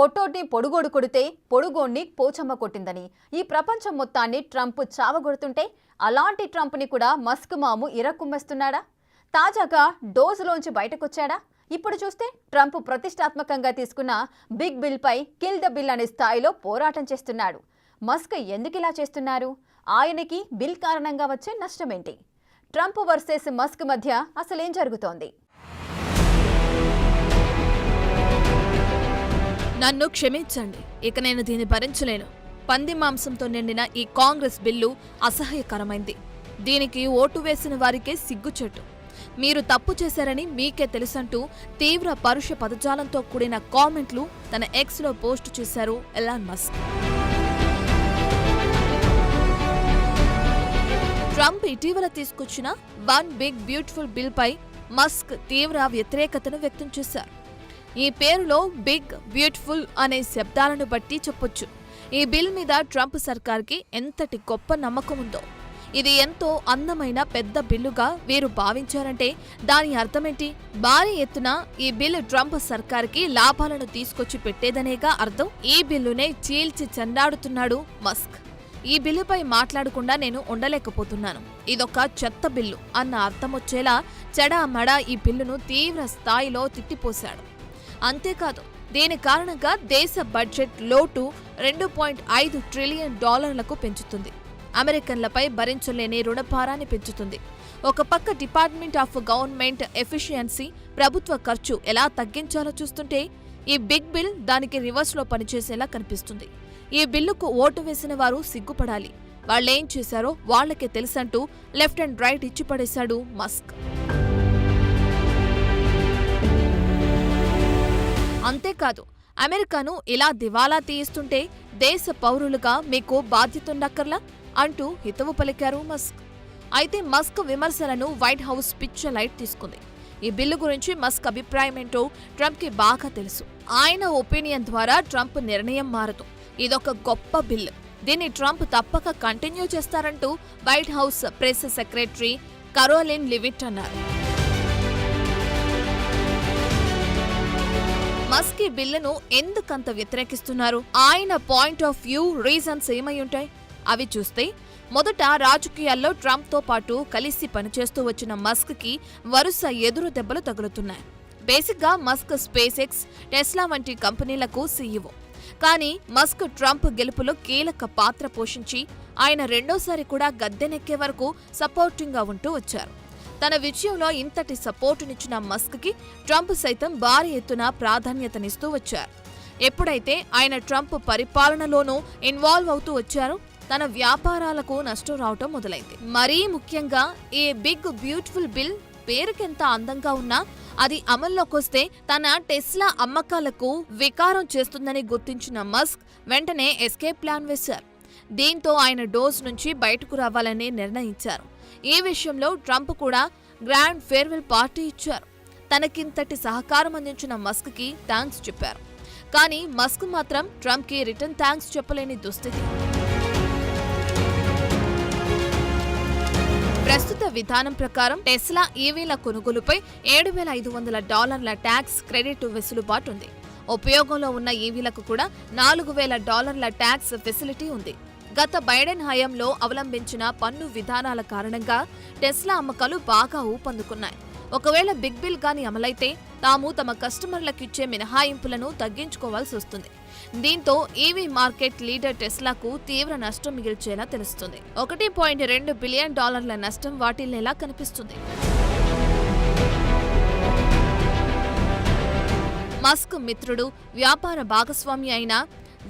పొట్టోడ్ని పొడుగోడు కొడితే పొడుగోడ్ని పోచమ్మ కొట్టిందని ఈ ప్రపంచం మొత్తాన్ని ట్రంప్ చావగొడుతుంటే అలాంటి ట్రంప్ని కూడా మస్క్ మాము ఇరక్కుమ్మేస్తున్నాడా? తాజాగా డోజులోంచి బయటకొచ్చాడా? ఇప్పుడు చూస్తే ట్రంప్ ప్రతిష్టాత్మకంగా తీసుకున్న బిగ్ బిల్ పై కిల్ ద బిల్ అనే స్థాయిలో పోరాటం చేస్తున్నాడు. మస్క్ ఎందుకు ఇలా చేస్తున్నారు? ఆయనకి బిల్ కారణంగా వచ్చే నష్టమేంటి? ట్రంప్ వర్సెస్ మస్క్ మధ్య అసలేం జరుగుతోంది? నన్ను క్షమించండి, ఇక నేను దీన్ని భరించలేను. పంది మాంసంతో నిండిన ఈ కాంగ్రెస్ బిల్లు అసహ్యకరమైంది. దీనికి ఓటు వేసిన వారికే సిగ్గుచెట్టు. మీరు తప్పు చేశారని మీకే తెలుసంటూ తీవ్ర పరుష పదజాలంతో కూడిన కామెంట్లు తన ఎక్స్లో పోస్టు చేశారు ఎలాన్ మస్క్. ట్రంప్ ఇటీవల తీసుకొచ్చిన వన్ బిగ్ బ్యూటిఫుల్ బిల్ పై మస్క్ తీవ్ర వ్యతిరేకతను వ్యక్తం చేశారు. ఈ పేరులో బిగ్ బ్యూటిఫుల్ అనే శబ్దాలను బట్టి చెప్పొచ్చు ఈ బిల్ మీద ట్రంప్ సర్కార్కి ఎంతటి గొప్ప నమ్మకం ఉందో. ఇది ఎంతో అందమైన పెద్ద బిల్లుగా వీరు భావించారంటే దాని అర్థమేంటి? భారీ ఎత్తున ఈ బిల్లు ట్రంప్ సర్కార్కి లాభాలను తీసుకొచ్చి పెట్టేదనేగా అర్థం. ఈ బిల్లునే చీల్చి చెండాడుతున్నాడు మస్క్. ఈ బిల్లుపై మాట్లాడకుండా నేను ఉండలేకపోతున్నాను, ఇదొక చెత్త బిల్లు అన్న అర్థమొచ్చేలా చెడామడా ఈ బిల్లును తీవ్ర స్థాయిలో తిట్టిపోశాడు. అంతేకాదు, దీని కారణంగా దేశ బడ్జెట్ లోటు $2.5 ట్రిలియన్ పెంచుతుంది. అమెరికన్లపై భరించలేని రుణభారాన్ని పెంచుతుంది. ఒక పక్క డిపార్ట్మెంట్ ఆఫ్ గవర్నమెంట్ ఎఫిషియన్సీ, ప్రభుత్వ ఖర్చు ఎలా తగ్గించాలో చూస్తుంటే ఈ బిగ్ బిల్ దానికి రివర్స్లో పనిచేసేలా కనిపిస్తుంది. ఈ బిల్లుకు ఓటు వేసిన వారు సిగ్గుపడాలి. వాళ్ళేం చేశారో వాళ్లకే తెలుసంటూ లెఫ్ట్ అండ్ రైట్ ఇచ్చి పడేశాడు మస్క్. అంతేకాదు, అమెరికాను ఇలా దివాలా తీయిస్తుంటే దేశ పౌరులుగా మీకు బాధ్యతుండక్కర్లా అంటూ హితవు పలికారు మస్క్. అయితే మస్క్ విమర్శలను వైట్ హౌస్ పిచ్చ లైట్ తీసుకుంది. ఈ బిల్లు గురించి మస్క్ అభిప్రాయమేంటో ట్రంప్కి బాగా తెలుసు. ఆయన ఒపీనియన్ ద్వారా ట్రంప్ నిర్ణయం మారదు. ఇదొక గొప్ప బిల్లు, దీన్ని ట్రంప్ తప్పక కంటిన్యూ చేస్తారంటూ White House press secretary Karoline Leavitt అన్నారు. మస్క్ ఈ బిల్లును ఎందుకంత వ్యతిరేకిస్తున్నారు? ఆయన పాయింట్ ఆఫ్ వ్యూ రీజన్స్ ఏమై ఉంటాయి? అవి చూస్తే, మొదట రాజకీయాల్లో ట్రంప్తో పాటు కలిసి పనిచేస్తూ వచ్చిన మస్క్కి వరుస ఎదురు దెబ్బలు తగులుతున్నాయి. బేసిక్గా మస్క్ స్పేస్ ఎక్స్, టెస్లా వంటి కంపెనీలకు సీఈఓ. కానీ మస్క్ ట్రంప్ గెలుపులో కీలక పాత్ర పోషించి ఆయన రెండోసారి కూడా గద్దెనెక్కే వరకు సపోర్టింగ్గా ఉంటూ వచ్చారు. తన విజయంలో ఇంతటి సపోర్టునిచ్చిన మస్క్కి ట్రంప్ సైతం భారీ ఎత్తున ప్రాధాన్యతనిస్తూ వచ్చారు. ఎప్పుడైతే ఆయన ట్రంప్ పరిపాలనలోనూ ఇన్వాల్వ్ అవుతూ వచ్చారో తన వ్యాపారాలకు నష్టం రావటం మొదలైంది. మరీ ముఖ్యంగా ఈ బిగ్ బ్యూటిఫుల్ బిల్ పేరుకెంత అందంగా ఉన్నా అది అమల్లోకొస్తే తన టెస్లా అమ్మకాలకు వికారం చేస్తుందని గుర్తించిన మస్క్ వెంటనే ఎస్కేప్ ప్లాన్ వేశారు. దీంతో ఆయన డోజ్ నుంచి బయటకు రావాలని నిర్ణయించారు. ఈ విషయంలో ట్రంప్ కూడా గ్రాండ్ ఫేర్వెల్ పార్టీ ఇచ్చారు. తనకింతటి సహకారం అందించిన మస్క్కి థ్యాంక్స్ చెప్పారు. కానీ మస్క్ మాత్రం ట్రంప్కి రిటర్న్ థ్యాంక్స్ చెప్పలేని దుస్థితి. ప్రస్తుత విధానం ప్రకారం టెస్లా ఈవీల కొనుగోలుపై $7,500 ట్యాక్స్ క్రెడిట్ వెసులుబాటు ఉంది. ఉపయోగంలో ఉన్న ఈవీలకు కూడా $4,000 ట్యాక్స్ ఫెసిలిటీ ఉంది. గత బైడెన్ హయాంలో అవలంబించిన పన్ను విధానాల కారణంగా టెస్లా అమ్మకాలు బాగా ఊపందుకున్నాయి. ఒకవేళ బిగ్ బిల్ గాని అమలైతే తాము తమ కస్టమర్లకిచ్చే మినహాయింపులను తగ్గించుకోవాల్సి వస్తుంది. దీంతో ఈవీ మార్కెట్ లీడర్ టెస్లాకు తీవ్ర నష్టం మిగిల్చేలా తెలుస్తుంది. $1.2 బిలియన్ నష్టం వాటిల్లేలా కనిపిస్తుంది. మస్క్ మిత్రుడు, వ్యాపార భాగస్వామి అయిన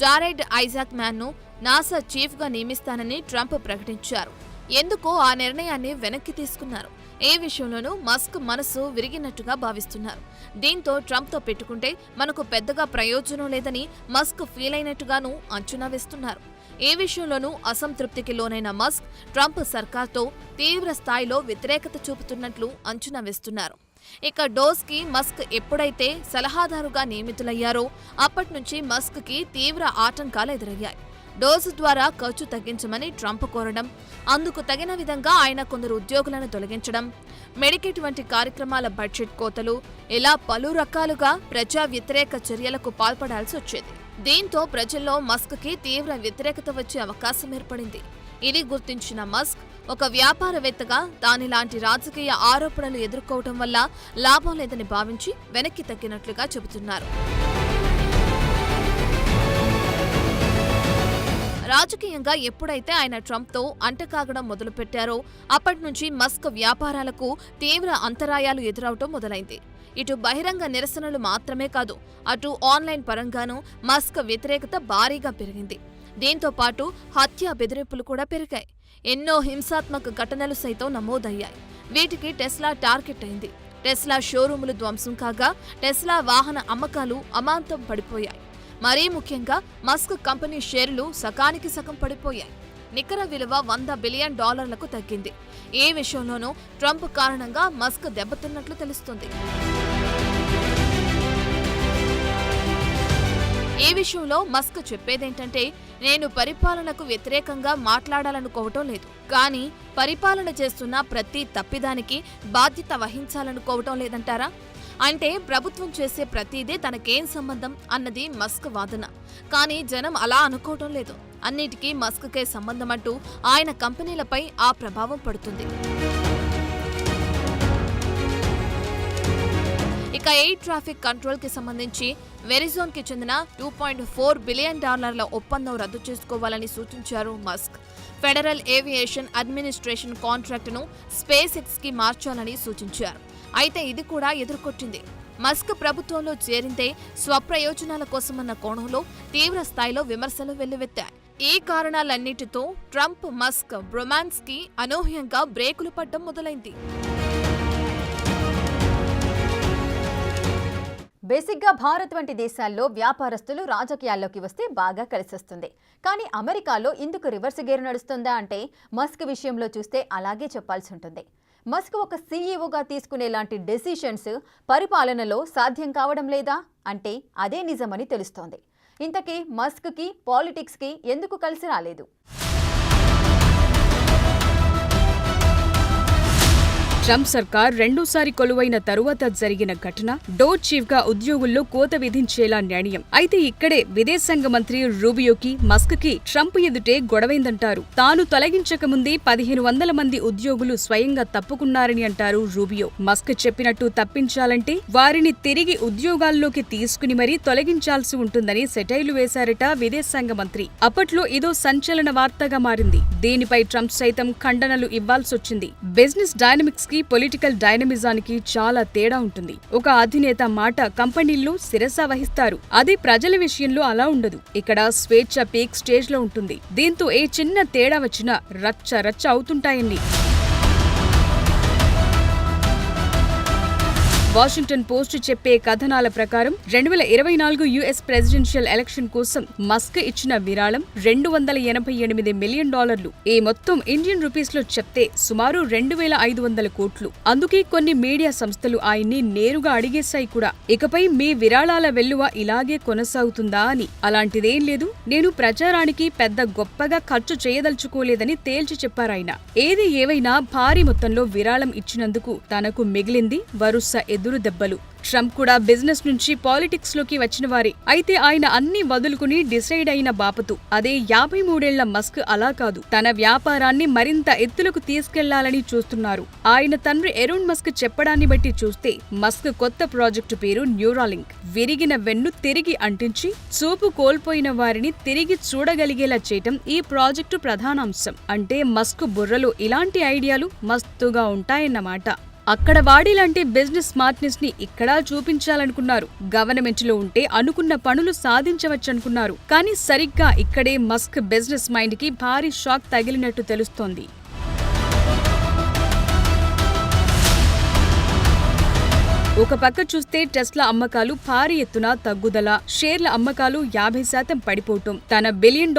జారెడ్ ఐజాక్ మ్యాన్ను నాసా చీఫ్గా నియమిస్తానని ట్రంప్ ప్రకటించారు. ఎందుకో ఆ నిర్ణయాన్ని వెనక్కి తీసుకున్నారు. ఏ విషయంలోనూ మస్క్ మనసు విరిగినట్టుగా భావిస్తున్నారు. దీంతో ట్రంప్తో పెట్టుకుంటే మనకు పెద్దగా ప్రయోజనం లేదని మస్క్ ఫీల్ అయినట్టుగానూ అంచనా వేస్తున్నారు. ఏ విషయంలోనూ అసంతృప్తికి లోనైన మస్క్ ట్రంప్ సర్కార్తో తీవ్ర స్థాయిలో వ్యతిరేకత చూపుతున్నట్లు అంచనా వేస్తున్నారు. ఇక డోజ్కి మస్క్ ఎప్పుడైతే సలహాదారుగా నియమితులయ్యారో అప్పటి నుంచి మస్క్కి తీవ్ర ఆటంకాలు ఎదురయ్యాయి. డోసు ద్వారా ఖర్చు తగ్గించమని ట్రంప్ కోరడం, అందుకు తగిన విధంగా ఆయన కొందరు ఉద్యోగులను తొలగించడం, మెడికేట్ వంటి కార్యక్రమాల బడ్జెట్ కోతలు, ఇలా పలు రకాలుగా ప్రజా వ్యతిరేక చర్యలకు పాల్పడాల్సి వచ్చేది. దీంతో ప్రజల్లో మస్క్కి తీవ్ర వ్యతిరేకత వచ్చే అవకాశం ఏర్పడింది. ఇది గుర్తించిన మస్క్ ఒక వ్యాపారవేత్తగా దానిలాంటి రాజకీయ ఆరోపణలు ఎదుర్కోవడం వల్ల లాభం లేదని భావించి వెనక్కి తగ్గినట్లుగా చెబుతున్నారు. రాజకీయంగా ఎప్పుడైతే ఆయన ట్రంప్తో అంటకాగడం మొదలుపెట్టారో అప్పటి నుంచి మస్క్ వ్యాపారాలకు తీవ్ర అంతరాయాలు ఎదురవటం మొదలైంది. ఇటు బహిరంగ నిరసనలు మాత్రమే కాదు, అటు ఆన్లైన్ పరంగానూ మస్క్ వ్యతిరేకత భారీగా పెరిగింది. దీంతో పాటు హత్య బెదిరింపులు కూడా పెరిగాయి. ఎన్నో హింసాత్మక ఘటనలు సైతం నమోదయ్యాయి. వీటికి టెస్లా టార్గెట్ అయింది. టెస్లా షోరూములు ధ్వంసం కాగా టెస్లా వాహన అమ్మకాలు అమాంతం పడిపోయాయి. మరీ ముఖ్యంగా మస్క్ కంపెనీ షేర్లు సగానికి సగం పడిపోయాయి. నికర విలువ $100 బిలియన్ తగ్గింది. ఏ విషయంలోనూ ట్రంప్ కారణంగా మస్క్ దెబ్బతిన్నట్లు తెలుస్తుంది. ఈ విషయంలో మస్క్ చెప్పేదేంటంటే, నేను పరిపాలనకు వ్యతిరేకంగా మాట్లాడాలనుకోవటం లేదు, కానీ పరిపాలన చేస్తున్న ప్రతి తప్పిదానికి బాధ్యత వహించాలనుకోవటం లేదంటారా? అంటే ప్రభుత్వం చేసే ప్రతిదీ తనకేం సంబంధం అన్నది మస్క్ వాదన. కానీ జనం అలా అనుకోవటం లేదు. అన్నిటికీ మస్క్కే సంబంధమంటూ ఆయన కంపెనీలపై ఆ ప్రభావం పడుతుంది. ఇక ఎయిర్ ట్రాఫిక్ కంట్రోల్ కి సంబంధించి వెరిజోన్ కి చెందిన $2.4 బిలియన్ ఒప్పందం రద్దు చేసుకోవాలని సూచించారు మస్క్. ఫెడరల్ ఏవియేషన్ అడ్మినిస్ట్రేషన్ కాంట్రాక్టును స్పేస్ ఎక్స్ కి మార్చాలని సూచించారు. అయితే ఇది కూడా ఎదుర్కొట్టింది. మస్క్ ప్రభుత్వంలో చేరిందే స్వప్రయోజనాల కోసమన్న కోణంలో తీవ్ర స్థాయిలో విమర్శలు వెల్లువెత్తాయి. ఈ కారణాలన్నిటితో ట్రంప్ మస్క్ రొమాన్స్ కి అనూహ్యంగా బ్రేకులు పడ్డం మొదలైంది. బేసిక్గా భారత్ వంటి దేశాల్లో వ్యాపారస్తులు రాజకీయాల్లోకి వస్తే బాగా కలిసొస్తుంది. కానీ అమెరికాలో ఇందుకు రివర్స్ గేర్ నడుస్తుందా అంటే మస్క్ విషయంలో చూస్తే అలాగే చెప్పాల్సి ఉంటుంది. మస్క్ ఒక సీఈఓగా తీసుకునేలాంటి డెసిషన్స్ పరిపాలనలో సాధ్యం కావడం లేదా అంటే అదే నిజమని తెలుస్తోంది. ఇంతకీ మస్క్కి పాలిటిక్స్కి ఎందుకు కలిసి రాలేదు? ట్రంప్ సర్కార్ రెండోసారి కొలువైన తరువాత జరిగిన ఘటన డోర్ చీఫ్ గా ఉద్యోగుల్లో కోత విధించేలా నిర్ణయం. అయితే ఇక్కడే విదేశాంగ మంత్రి రూబియోకి మస్క్ కి ట్రంప్ ఎదుటే గొడవైందంటారు. తాను తొలగించక ముందే 1500 మంది ఉద్యోగులు స్వయంగా తప్పుకున్నారని అంటారు రూబియో. మస్క్ చెప్పినట్టు తప్పించాలంటే వారిని తిరిగి ఉద్యోగాల్లోకి తీసుకుని మరీ తొలగించాల్సి ఉంటుందని సెటైర్లు వేశారట విదేశాంగ మంత్రి. అప్పట్లో ఇదో సంచలన వార్తగా మారింది. దీనిపై ట్రంప్ సైతం ఖండనలు ఇవ్వాల్సొచ్చింది. బిజినెస్ డైనమిక్స్ పొలిటికల్ డైనమిజానికి చాలా తేడా ఉంటుంది. ఒక అధినేత మాట కంపెనీల్లో శిరస వహిస్తారు. అది ప్రజల విషయంలో అలా ఉండదు. ఇక్కడ స్వేచ్ఛ పీక్ స్టేజ్ లో ఉంటుంది. దీంతో ఏ చిన్న తేడా వచ్చినా రచ్చ రచ్చ అవుతుంటాయండి. వాషింగ్టన్ పోస్ట్ చెప్పే కథనాల ప్రకారం 2024 యుఎస్ ప్రెసిడెన్షియల్ ఎలక్షన్ కోసం మస్క్ ఇచ్చిన విరాళం $288 మిలియన్. ఈ మొత్తం ఇండియన్ రూపీస్ లో చెప్తే సుమారు 2500 కోట్లు. అందుకే కొన్ని మీడియా సంస్థలు ఆయన్ని నేరుగా అడిగేశాయి కూడా, ఇకపై మీ విరాళాల వెల్లువ ఇలాగే కొనసాగుతుందా అని. అలాంటిదేం లేదు, నేను ప్రచారానికి పెద్ద గొప్పగా ఖర్చు చేయదలుచుకోలేదని తేల్చి చెప్పారాయన. ఏది ఏవైనా భారీ మొత్తంలో విరాళం ఇచ్చినందుకు తనకు మిగిలింది వరుస ఎదురు దెబ్బలు. ట్రంప్ కూడా బిజినెస్ నుంచి పాలిటిక్స్ లోకి వచ్చిన వారే. అయితే ఆయన అన్ని వదులుకుని డిసైడ్ అయిన బాపతు. అదే 53 ఏళ్ల మస్క్ అలా కాదు. తన వ్యాపారాన్ని మరింత ఎత్తులకు తీసుకెళ్లాలని చూస్తున్నారు. ఆయన తండ్రి ఎరోన్ మస్క్ చెప్పడాన్ని బట్టి చూస్తే మస్క్ కొత్త ప్రాజెక్టు పేరు న్యూరాలింక్. విరిగిన వెన్ను తిరిగి అంటించి చూపు కోల్పోయిన వారిని తిరిగి చూడగలిగేలా చేయటం ఈ ప్రాజెక్టు ప్రధానాంశం. అంటే మస్క్ బుర్రలో ఇలాంటి ఐడియాలు మస్తుగా ఉంటాయన్నమాట. అక్కడ వాడిలాంటి బిజినెస్ స్మార్ట్నెస్ ని ఇక్కడ చూపించాలనుకున్నారు. గవర్నమెంట్ లో ఉంటే అనుకున్న పనులు సాధించవచ్చనుకున్నారు. కానీ సరిగ్గా ఇక్కడే మస్క్ బిజినెస్ మైండ్ కి భారీ షాక్ తగిలినట్టు తెలుస్తోంది. ఒక పక్క చూస్తే టెస్లా అమ్మకాలు భారీ ఎత్తున తగ్గుదల, షేర్ల అమ్మకాలు 50% పడిపోవటం, తన $1 బిలియన్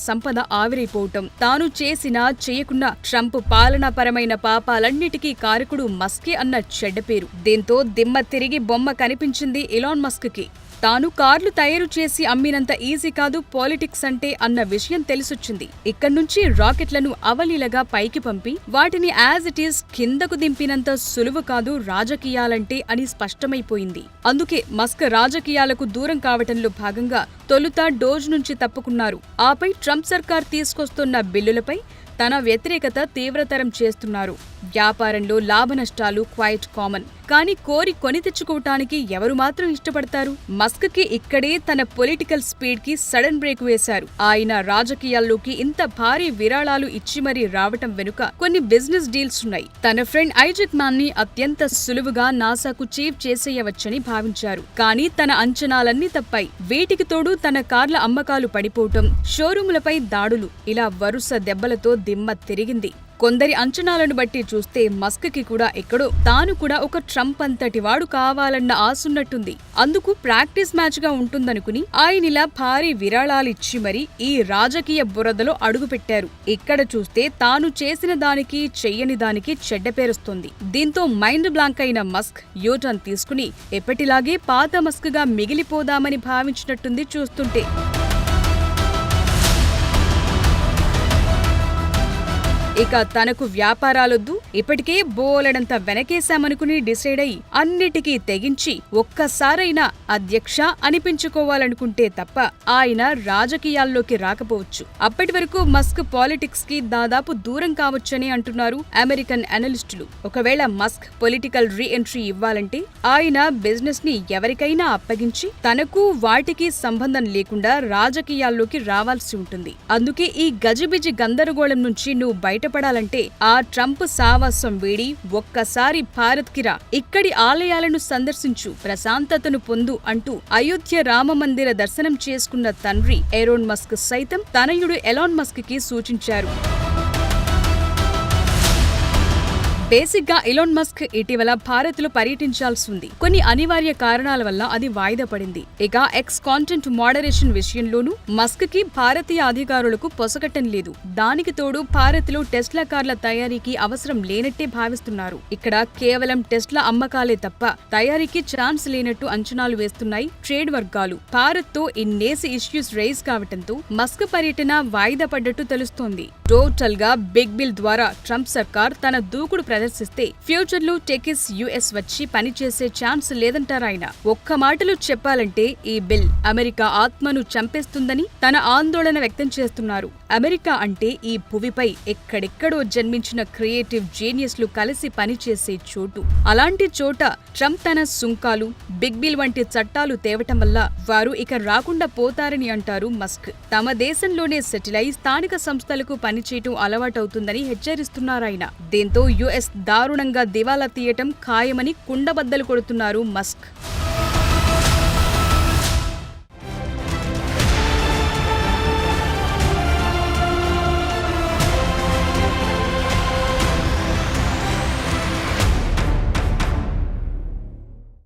సంపద ఆవిరైపోవటం, తాను చేసినా చేయకున్నా ట్రంప్ పాలనాపరమైన పాపాలన్నిటికీ కారకుడు మస్కే అన్న చెడ్డ పేరు. దీంతో దిమ్మ తిరిగి బొమ్మ కనిపించింది ఎలాన్ మస్క్ కి. తాను కార్లు తయారు చేసి అమ్మినంత ఈజీ కాదు పాలిటిక్స్ అంటే అన్న విషయం తెలిసొచ్చింది. ఇక్కడ్నుంచి రాకెట్లను అవలీలగా పైకి పంపి వాటిని యాజ్ ఇట్ ఈస్ కిందకు దింపినంత సులువు కాదు రాజకీయాలంటే అని స్పష్టమైపోయింది. అందుకే మస్క్ రాజకీయాలకు దూరం కావటంలో భాగంగా తొలుత డోజ్ నుంచి తప్పుకున్నారు. ఆపై ట్రంప్ సర్కార్ తీసుకొస్తున్న బిల్లులపై తన వ్యతిరేకత తీవ్రతరం చేస్తున్నారు. వ్యాపారంలో లాభనష్టాలు క్వైట్ కామన్. కానీ కోరి కొని తెచ్చుకోవటానికి ఎవరు మాత్రం ఇష్టపడతారు? మస్క్ కి ఇక్కడే తన పొలిటికల్ స్పీడ్ కి సడన్ బ్రేక్ వేశారు. ఆయన రాజకీయాల్లోకి ఇంత భారీ విరాళాలు ఇచ్చి మరీ రావటం వెనుక కొన్ని బిజినెస్ డీల్స్ ఉన్నాయి. తన ఫ్రెండ్ ఐజాక్ మ్యాన్ ని అత్యంత సులువుగా నాసాకు చీఫ్ చేసేయవచ్చని భావించారు. కానీ తన అంచనాలన్నీ తప్పాయి. వీటికి తోడు తన కార్ల అమ్మకాలు పడిపోవటం, షోరూములపై దాడులు, ఇలా వరుస దెబ్బలతో దిమ్మ తిరిగింది. కొందరి అంచనాలను బట్టి చూస్తే మస్క్ కి కూడా ఎక్కడో తాను కూడా ఒక ట్రంప్ అంతటి వాడు కావాలన్న ఆసున్నట్టుంది. అందుకు ప్రాక్టీస్ మ్యాచ్ గా ఉంటుందనుకుని ఆయనిలా భారీ విరాళాలిచ్చి మరీ ఈ రాజకీయ బురదలో అడుగుపెట్టారు. ఇక్కడ చూస్తే తాను చేసిన దానికి చెయ్యని దానికి చెడ్డ పేరుస్తోంది. దీంతో మైండ్ బ్లాంక్ అయిన మస్క్ యూటర్న్ తీసుకుని ఎప్పటిలాగే పాత మస్క్ గా మిగిలిపోదామని భావించినట్టుంది చూస్తుంటే. ఇక తనకు వ్యాపారాలొద్దు, ఇప్పటికే బోలెడంత వెనకేశామనుకుని డిసైడ్ అయి అన్నిటికీ తెగించి ఒక్కసారైనా అధ్యక్ష అనిపించుకోవాలనుకుంటే తప్ప ఆయన రాజకీయాల్లోకి రాకపోవచ్చు. అప్పటి వరకు మస్క్ పాలిటిక్స్ కి దాదాపు దూరం కావచ్చని అంటున్నారు అమెరికన్ అనలిస్టులు. ఒకవేళ మస్క్ పొలిటికల్ రీ ఎంట్రీ ఇవ్వాలంటే ఆయన బిజినెస్ ని ఎవరికైనా అప్పగించి తనకు వాటికి సంబంధం లేకుండా రాజకీయాల్లోకి రావాల్సి ఉంటుంది. అందుకే ఈ గజిబిజి గందరగోళం నుంచి నువ్వు బయటపడాలంటే ఆ ట్రంప్ సావాసం వీడి ఒక్కసారి భారత్ కి రా, ఇక్కడి ఆలయాలను సందర్శించు, ప్రశాంతతను పొందు అంటూ అయోధ్య రామ మందిర దర్శనం చేసుకున్న తండ్రి ఎలోన్ మస్క్ సైతం తనయుడు ఎలాన్ మస్క్ కి సూచించారు. బేసిక్ గా ఎలాన్ మస్క్ ఇటీవల భారత్ లో పర్యటించాల్సి ఉంది. కొన్ని అనివార్య కారణాల వల్ల అది వాయిదా పడింది. ఇక ఎక్స్ కాంటెంట్ మోడరేషన్ విషయంలోనూ మస్క్ కి భారతీయ అధికారులకు పొసగటం లేదు. దానికి తోడు భారత్ లో టెస్లా కార్ల తయారీకి అవసరం లేనట్టే భావిస్తున్నారు. ఇక్కడ కేవలం టెస్లా అమ్మకాలే తప్ప తయారీకి ఛాన్స్ లేనట్టు అంచనాలు వేస్తున్నాయి ట్రేడ్ వర్గాలు. భారత్ తో ఇన్నేసి ఇష్యూస్ రైజ్ కావటంతో మస్క్ పర్యటన వాయిదా పడ్డట్టు తెలుస్తోంది. టోటల్ గా బిగ్ బిల్ ద్వారా ట్రంప్ సర్కార్ తన దూకుడు ప్రదర్శిస్తే ఫ్యూచర్ లో టెకిస్ యుఎస్ వచ్చి పనిచేసే ఛాన్స్ లేదంటారాయన. ఒక్క మాటలో చెప్పాలంటే ఈ బిల్ అమెరికా ఆత్మను చంపేస్తుందని తన ఆందోళన వ్యక్తం చేస్తున్నారు. అమెరికా అంటే ఈ భువిపై ఎక్కడెక్కడో జన్మించిన క్రియేటివ్ జీనియస్లు కలిసి పనిచేసే చోటు. అలాంటి చోట ట్రంప్ తన సుంకాలు, బిగ్ బిల్ వంటి చట్టాలు తేవటం వల్ల వారు ఇక రాకుండా పోతారని అంటారు మస్క్. తమ దేశంలోనే సెటిల్ అయి స్థానిక సంస్థలకు పనిచేయటం అలవాటవుతుందని హెచ్చరిస్తున్నారాయన. దీంతో యుఎస్ దారుణంగా దివాలా తీయటం ఖాయమని కుండబద్దలు కొడుతున్నారు మస్క్.